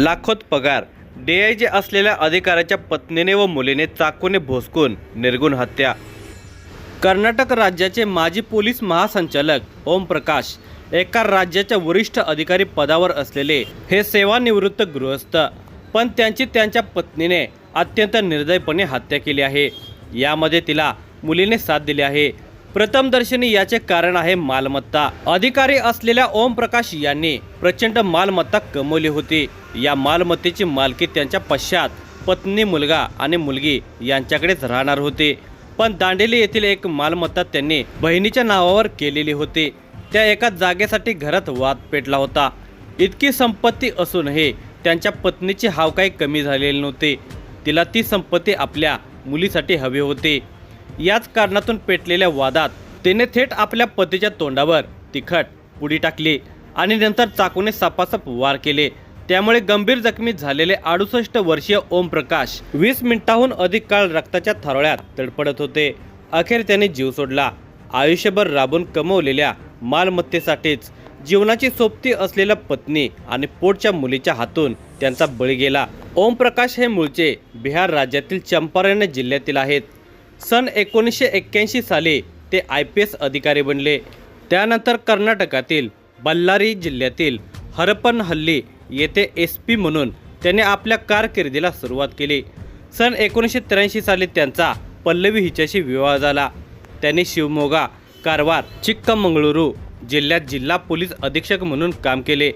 लाखोत पगार, डीआयजी असलेल्या अधिकाऱ्याच्या पत्नीने व मुलीने चाकूने भोसकून निर्गुण हत्या। कर्नाटक राज्याचे माजी पोलीस महासंचालक ओम प्रकाश, एका राज्याच्या वरिष्ठ अधिकारी पदावर असलेले हे सेवानिवृत्त गृहस्थ, पण त्यांची त्यांच्या पत्नीने अत्यंत निर्दयपणे हत्या केली आहे। यामध्ये तिला मुलीने साथ दिली आहे। प्रथमदर्शनी याचे कारण आहे मालमत्ता। अधिकारी असलेल्या ओम प्रकाश यांनी प्रचंड मालमत्ता कमवली होती। या मालमत्तेची मालकी त्यांच्या पश्चात पत्नी, मुलगा आणि मुलगी यांच्याकडेच राहणार होती। पण दांडेली येथील एक मालमत्ता त्यांनी बहिणीच्या नावावर केलेली होती। त्या एका जागेसाठी घरात वाद पेटला होता। इतकी संपत्ती असूनही त्यांच्या पत्नीची हाव काही कमी झालेली नव्हती। तिला ती संपत्ती आपल्या मुलीसाठी हवी होती। याच कारणातून पेटलेल्या वादात तिने थेट आपल्या पतीच्या तोंडावर तिखट पुडी टाकली आणि नंतर चाकूने सपासप वार केले। त्यामुळे गंभीर जखमी झालेले 68 वर्षीय ओम प्रकाश 20 मिनिटांहून अधिक काळ रक्ताच्या थारोळ्यात तडफडत होते। अखेर त्याने जीव सोडला। आयुष्यभर राबून कमवलेल्या मालमत्तेसाठीच जीवनाची सोबती असलेल्या पत्नी आणि पोटच्या मुलीच्या हातून त्यांचा बळी गेला। ओम प्रकाश हे मूळचे बिहार राज्यातील चंपारण जिल्ह्यातील आहेत। सन 1981 साली ते IPS अधिकारी बनले। त्यानंतर कर्नाटकातील बल्लारी जिल्ह्यातील हरपनहल्ली येथे SP म्हणून त्यांनी आपल्या कारकिर्दीला सुरुवात केली। सन 1983 साली त्यांचा पल्लवी हिच्याशी विवाह झाला। त्यांनी शिवमोगा, कारवार, चिक्कमंगळुरू जिल्ह्यात जिल्हा पोलीस अधीक्षक म्हणून काम केले।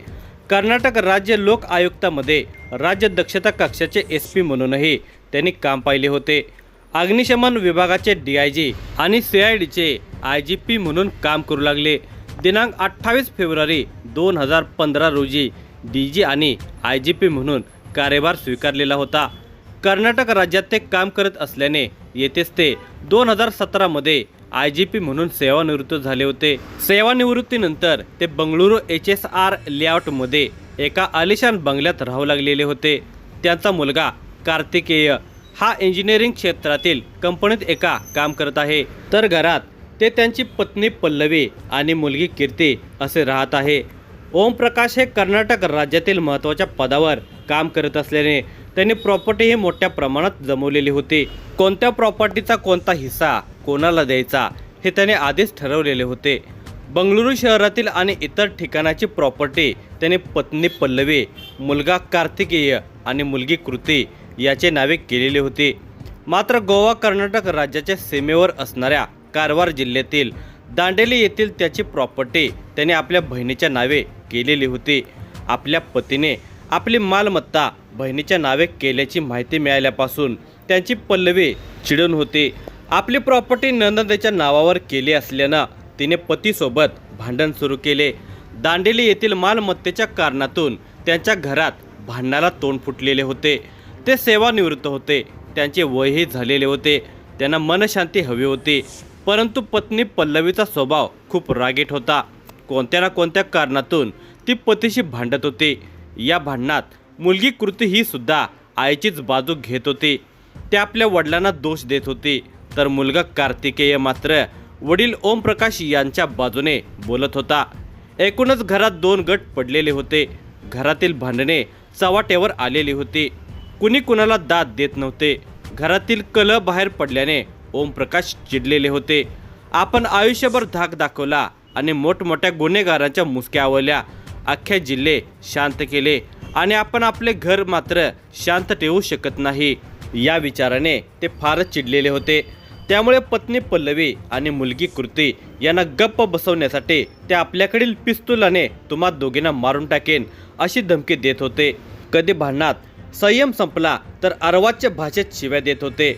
कर्नाटक राज्य लोक आयुक्तामध्ये राज्य दक्षता कक्षाचे SP म्हणूनही त्यांनी काम पाहिले होते। अग्निशमन विभागाचे DIG आणि CIDचे IGP म्हणून काम करू लागले। दिनांक 28 फेब्रुवारी 2015 रोजी DG आणि IGP म्हणून कार्यभार स्वीकारलेला होता। कर्नाटक राज्यात ते काम करत असल्याने येथेच ते 2017 मध्ये IGP म्हणून सेवानिवृत्त झाले होते। सेवानिवृत्तीनंतर ते बंगळुरू HSR लेआउटमध्ये एका आलिशान बंगल्यात राहू लागलेले होते। त्यांचा मुलगा कार्तिकेय हा इंजिनिअरिंग क्षेत्रातील कंपनीत एका काम करत आहे, तर घरात ते त्यांची पत्नी पल्लवी आणि मुलगी कीर्ती असे राहत आहे। ओम प्रकाश हे कर्नाटक राज्यातील महत्त्वाच्या पदावर काम करत असल्याने त्यांनी प्रॉपर्टीही मोठ्या प्रमाणात जमवलेली होती। कोणत्या प्रॉपर्टीचा कोणता हिस्सा कोणाला द्यायचा हे त्याने आधीच ठरवलेले होते। बंगळुरू शहरातील आणि इतर ठिकाणाची प्रॉपर्टी त्याने पत्नी पल्लवी, मुलगा कार्तिकेय आणि मुलगी कृती याचे नावे केलेली होती। मात्र गोवा कर्नाटक राज्याच्या सीमेवर असणाऱ्या कारवार जिल्ह्यातील दांडेली येथील त्याची प्रॉपर्टी त्याने आपल्या बहिणीच्या नावे केलेली होती। आपल्या पतीने आपली मालमत्ता बहिणीच्या नावे केल्याची माहिती मिळाल्यापासून त्यांची पल्लवी चिडून होती। आपली प्रॉपर्टी नंदनच्या नावावर केली असल्यानं तिने पतीसोबत भांडण सुरू केले। दांडेली येथील मालमत्तेच्या कारणातून त्यांच्या घरात भांडणाला तोंड फुटलेले होते। ते सेवानिवृत्त होते, त्यांचे वयही झालेले होते, त्यांना मनशांती हवी होती। परंतु पत्नी पल्लवीचा स्वभाव खूप रागीट होता। कोणत्या ना कोणत्या कारणातून ती पतीशी भांडत होती। या भांडणात मुलगी कृती ही सुद्धा आईचीच बाजू घेत होती। ते आपल्या वडिलांना दोष देत होती, तर मुलगा कार्तिकेय मात्र वडील ओम प्रकाश यांच्या बाजूने बोलत होता। एकूणच घरात 2 गट पडलेले होते। घरातील भांडणे चव्हाट्यावर आलेली होती। कुणी कुणाला दाद देत नव्हते। घरातील कलह बाहेर पडल्याने ओम प्रकाश चिडलेले होते। आपण आयुष्यभर धाक दाखवला आणि मोठमोठ्या गुन्हेगारांच्या मुसक्या आवळल्या, अख्खे जिल्हे शांत केले आणि आपण आपले घर मात्र शांत ठेवू शकत नाही, या विचाराने ते फारच चिडलेले होते। त्यामुळे पत्नी पल्लवी आणि मुलगी कृती यांना गप्प बसवण्यासाठी ते आपल्याकडील पिस्तुलाने तुम्हा दोघींना मारून टाकेन अशी धमकी देत होते। कधी भांडणात संयम संपला तर अर्वाच्य भाषेत शिव्या देत होते।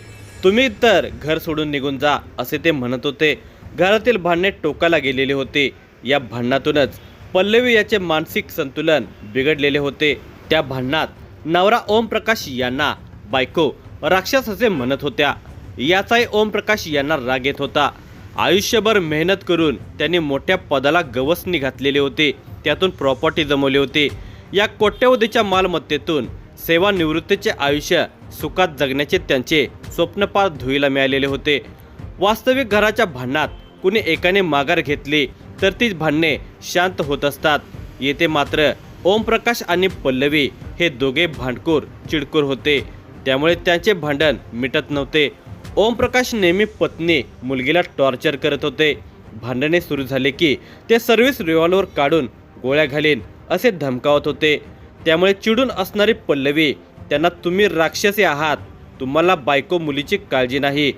तुम्ही तर घर सोडून निघून जा असे ते म्हणत होते। घरातील भांडणे टोकाला गेलेले होते। या भांडणातूनच पल्लवी याचे मानसिक संतुलन बिघडलेले होते। त्या भांडणात नवरा ओम प्रकाश यांना बायको राक्षस असे म्हणत होत्या। याचाही ओम प्रकाश यांना राग येत होता। आयुष्यभर मेहनत करून त्यांनी मोठ्या पदाला गवसणी घातलेले होते, त्यातून प्रॉपर्टी जमवली होती। या कोट्यवधीच्या मालमत्तेतून सेवानिवृत्तीचे आयुष्य सुखात जगण्याचे त्यांचे स्वप्न पार धुईला मिळालेले होते। वास्तविक घराच्या भांडणात कुणी एकाने माघार घेतली तर ती भांडणे शांत होत असतात। येथे मात्र ओम प्रकाश आणि पल्लवी हे दोघे भांडखोर चिडखोर होते, त्यामुळे त्यांचे भांडण मिटत नव्हते. ओमप्रकाश नेहमी पत्नी मुलगीला टॉर्चर करत होते. भांडणे सुरू झाले की ते सर्व्हिस रिव्हॉल्वर काढून गोळ्या घालीन असे धमकावत होते. त्यामुळे चिडून असणारी पल्लवी त्यांना तुम्ही राक्षसी आहात, तुम्हाला बायको मुलीची काळजी नाही,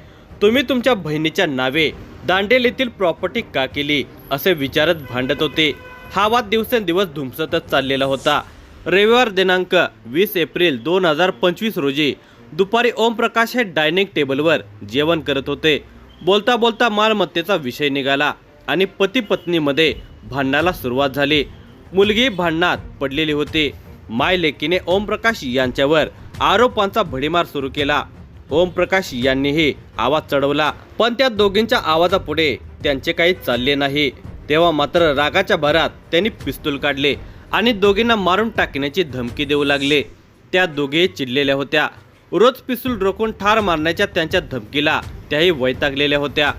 तुम्ही तुमच्या बहिणीच्या नावे दांडेल येथील प्रॉपर्टी का केली असे विचारत भांडत होते. हा वाद दिवसेंदिवस धुमसतच चाललेला होता. रविवार दिनांक 20 एप्रिल 2025 रोजी दुपारी ओमप्रकाश हे डायनिंग टेबलवर जेवण करत होते. बोलता बोलता मालमत्तेचा विषय निघाला आणि पती पत्नीमध्ये भांडणाला सुरुवात झाली. मुलगी भांडणात पडलेली होती. माय लेकीने ओमप्रकाश यांच्यावर आरोपांचा भडीमार सुरू केला. ओमप्रकाश यांनीही आवाज चढवला, पण त्या दोघींच्या आवाजापुढे त्यांचे काही चालले नाही. तेव्हा मात्र रागाच्या भरात त्यांनी पिस्तूल काढले आणि दोघींना मारून टाकण्याची धमकी देऊ लागले. त्या दोघे चिडलेल्या होत्या. रोज पिस्तूल रोखून ठार मारण्याच्या त्यांच्या धमकीला त्याही वैतागलेल्या होत्या.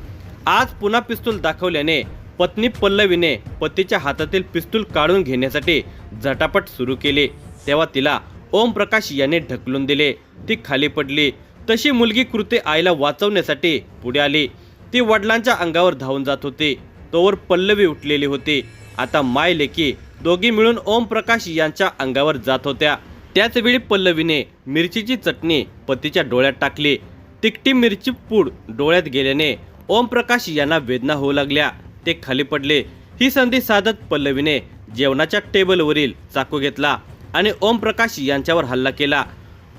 आज पुन्हा पिस्तूल दाखवल्याने पत्नी पल्लवीने पतीच्या हातातील पिस्तूल काढून घेण्यासाठी झटापट सुरू केली. तेव्हा तिला ओमप्रकाश यांनी ढकलून दिले. ती खाली पडली. तशी मुलगी कृती आईला वाचवण्यासाठी पुढे आली. ती वडिलांच्या अंगावर धावून जात होती. तोवर पल्लवी उठलेली होती. आता माय लेकी दोघी मिळून ओमप्रकाश यांच्या अंगावर जात होत्या. त्याचवेळी पल्लवीने मिरचीची चटणी पतीच्या डोळ्यात टाकली. तिखटी मिरची पूड डोळ्यात गेल्याने ओमप्रकाश यांना वेदना होऊ लागल्या. ते खाली पडले. ही संधी साधत पल्लवीने जेवणाच्या टेबलवरील चाकू घेतला आणि ओमप्रकाश यांच्यावर हल्ला केला.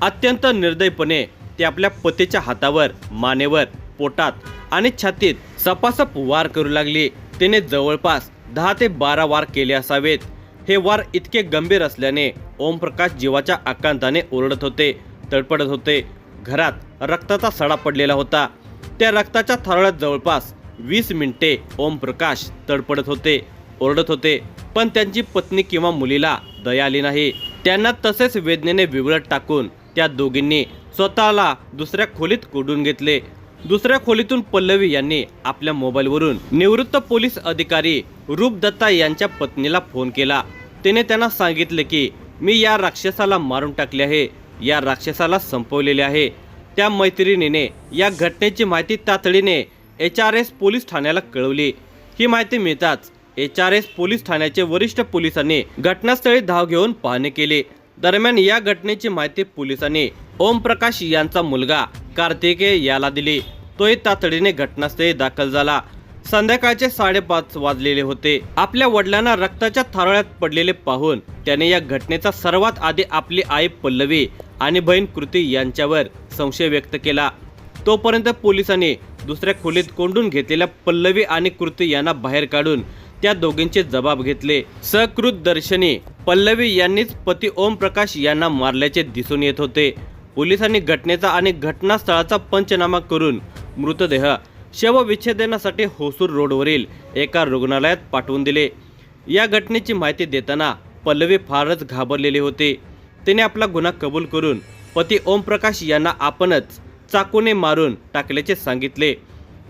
अत्यंत निर्दयपणे ते आपल्या पतीच्या हातावर, मानेवर, पोटात आणि छातीत सपासप वार करू लागली. तिने जवळपास 10 ते 12 वार केले असावेत. हे वार इतके गंभीर असल्याने ओमप्रकाश जीवाच्या आकांताने ओरडत होते, तडपडत होते. घरात रक्ताचा सडा पडलेला होता. त्या रक्ताच्या थारोळ्यात जवळपास 20 मिनिटे ओमप्रकाश तडपडत होते, ओरडत होते. पण त्यांची पत्नी किंवा मुलीला दया आली नाही. त्यांना तसेच वेदनेने विवळत टाकून त्या दोघींनी स्वतःला दुसऱ्या खोलीत कोंडून घेतले. दुसऱ्या खोलीतून पल्लवी यांनी आपल्या मोबाईलवरून निवृत्त पोलीस अधिकारी रूप दत्ता यांच्या पत्नीला फोन केला. तिने त्यांना सांगितले की मी या राक्षसाला मारून टाकले आहे, या राक्षसाला संपवलेले आहे. त्या मैत्रिणीने या घटनेची माहिती तातडीने HRS पोलीस ठाण्याला कळवली. ही माहिती मिळताच HRS पोलीस ठाण्याचे वरिष्ठ पोलिसांनी घटनास्थळी धाव घेऊन पाहणी केली. दरम्यान या घटनेची माहिती पोलिसांनी ओमप्रकाश यांचा मुलगा कार्तिकेय याला दिली. तोही तातडीने घटनास्थळी दाखल झाला. संध्याकाळचे 5:30 वाजलेले होते. आपल्या वडिलांना रक्ताच्या थारोळ्यात पडलेले पाहून त्याने या घटनेचा सर्वात आधी आपली आई पल्लवी आणि बहीण कृती यांच्यावर संशय व्यक्त केला. तोपर्यंत पोलिसांनी दुसऱ्या खोलीत कोंडून घेतलेल्या पल्लवी आणि कृती यांना बाहेर काढून त्या दोघींचे जबाब घेतले. सकृतदर्शनी पल्लवी यांनीच पती ओमप्रकाश यांना मारल्याचे दिसून येत होते. पोलिसांनी घटनेचा आणि घटनास्थळाचा पंचनामा करून मृतदेह शवविच्छेदनासाठी होसूर रोडवरील एका रुग्णालयात पाठवून दिले. या घटनेची माहिती देताना पल्लवी फारच घाबरलेली होती. तिने आपला गुन्हा कबूल करून पती ओमप्रकाश यांना आपणच चाकूने मारून टाकल्याचे सांगितले.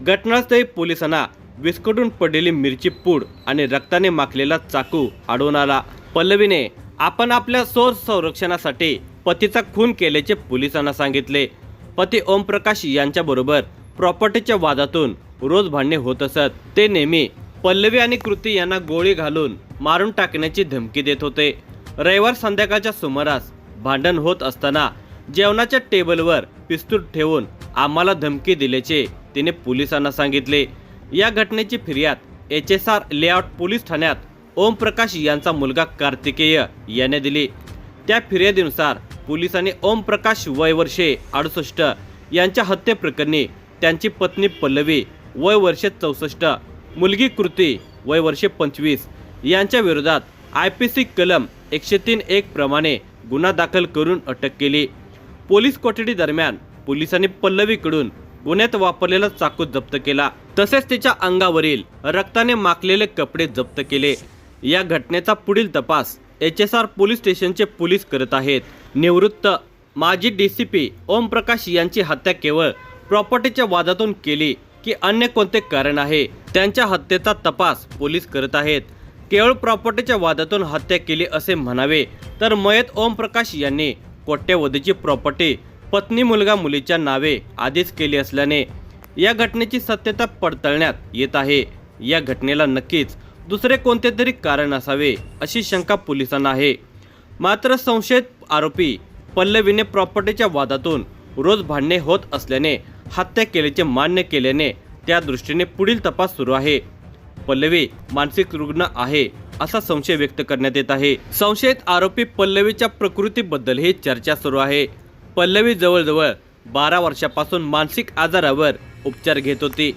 घटनास्थळी पोलिसांना विस्कटून पडलेली मिरची पूड आणि रक्ताने माखलेला चाकू आढळून आला. पल्लवीने आपण आपल्या संरक्षणासाठी पतीचा खून केल्याचे पोलिसांना सांगितले. पती ओमप्रकाश यांच्याबरोबर प्रॉपर्टीच्या वादातून रोज भांडणे होत असत. ते नेहमी पल्लवी आणि कृती यांना गोळी घालून मारून टाकण्याची धमकी देत होते. रविवार संध्याकाळच्या सुमारास भांडण होत असताना जेवणाच्या टेबलवर पिस्तूल ठेवून आम्हाला धमकी दिल्याचे तिने पोलिसांना सांगितले. या घटनेची फिर्याद HSR लेआउट पोलीस ठाण्यात ओमप्रकाश यांचा मुलगा कार्तिकेय याने दिली. त्या फिर्यादीनुसार पोलिसांनी ओमप्रकाश वय वर्षे 68 यांच्या हत्येप्रकरणी त्यांची पत्नी पल्लवी वय वर्षे 64, मुलगी कृती वय वर्षे 25 यांच्या विरोधात IPC कलम 103(1) प्रमाणे गुन्हा दाखल करून अटक केली. पोलीस कोठडी दरम्यान पोलिसांनी पल्लवीकडून गुन्ह्यात वापरलेला चाकू जप्त केला. तसेच तिच्या अंगावरील रक्ताने माखलेले कपडे जप्त केले. या घटनेचा पुढील तपास HSR पोलीस स्टेशनचे पोलीस करत आहेत. निवृत्त माजी DCP ओमप्रकाश यांची हत्या केवळ प्रॉपर्टीच्या वादातून केली की अन्य कोणते कारण आहे, त्यांच्या हत्येचा तपास पोलीस करत आहेत. केवळ प्रॉपर्टीच्या वादातून हत्या केली असे म्हणावे तर मयत ओमप्रकाश यांनी कोट्यवधीची प्रॉपर्टी पत्नी मुलगा मुलीच्या नावे आधीच केली असल्याने या घटनेची सत्यता पडताळण्यात येत आहे। या घटनेला नक्कीच दुसरे कोणते तरी कारण असावे अशी शंका पोलिसांना आहे। मात्र संशयित आरोपी पल्लवीने प्रॉपर्टीच्या वादातून रोज भांडणे होत असल्याने हत्या केल्याचे मान्य केल्याने त्या दृष्टीने पुढील तपास सुरू आहे। पल्लवी मानसिक रुग्ण आहे असा संशय व्यक्त करण्यात येत आहे। संशयित आरोपी पल्लवीच्या प्रकृतीबद्दल ही चर्चा सुरू आहे। पल्लवी जवळजवळ 12 वर्षापासून मानसिक आजारावर उपचार घेत होती।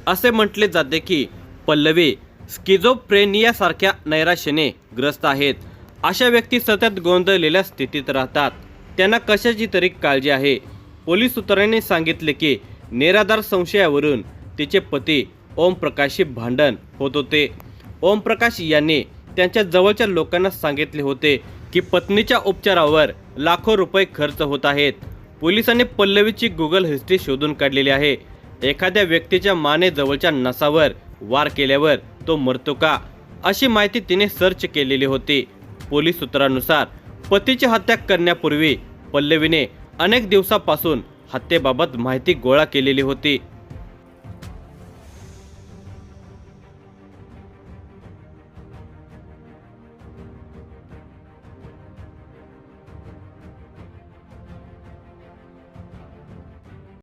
असे म्हटले जाते की पल्लवी स्किझोफ्रेनियासारख्या नैराश्याने ग्रस्त आहेत। अशा व्यक्ती सतत गोंधळलेल्या स्थितीत राहतात, त्यांना कशाची तरी काळजी आहे। पोलीस सूत्रांनी सांगितले की निराधार संशयावरून तिचे पती ओमप्रकाशशी भांडण होत होते। ओमप्रकाश यांनी त्यांच्या जवळच्या लोकांना सांगितले होते की पत्नीच्या उपचारावर लाखो रुपये खर्च होत आहेत। पोलिसांनी पल्लवीची गुगल हिस्ट्री शोधून काढलेली आहे। एखाद्या व्यक्तीच्या माने जवळच्या नसावर वार केल्यावर तो मरतो का अशी माहिती तिने सर्च केलेली होती। पोलीस सूत्रांनुसार पतीची हत्या करण्यापूर्वी पल्लवीने अनेक दिवसापासून हत्येबाबत माहिती गोळा केलेली होती।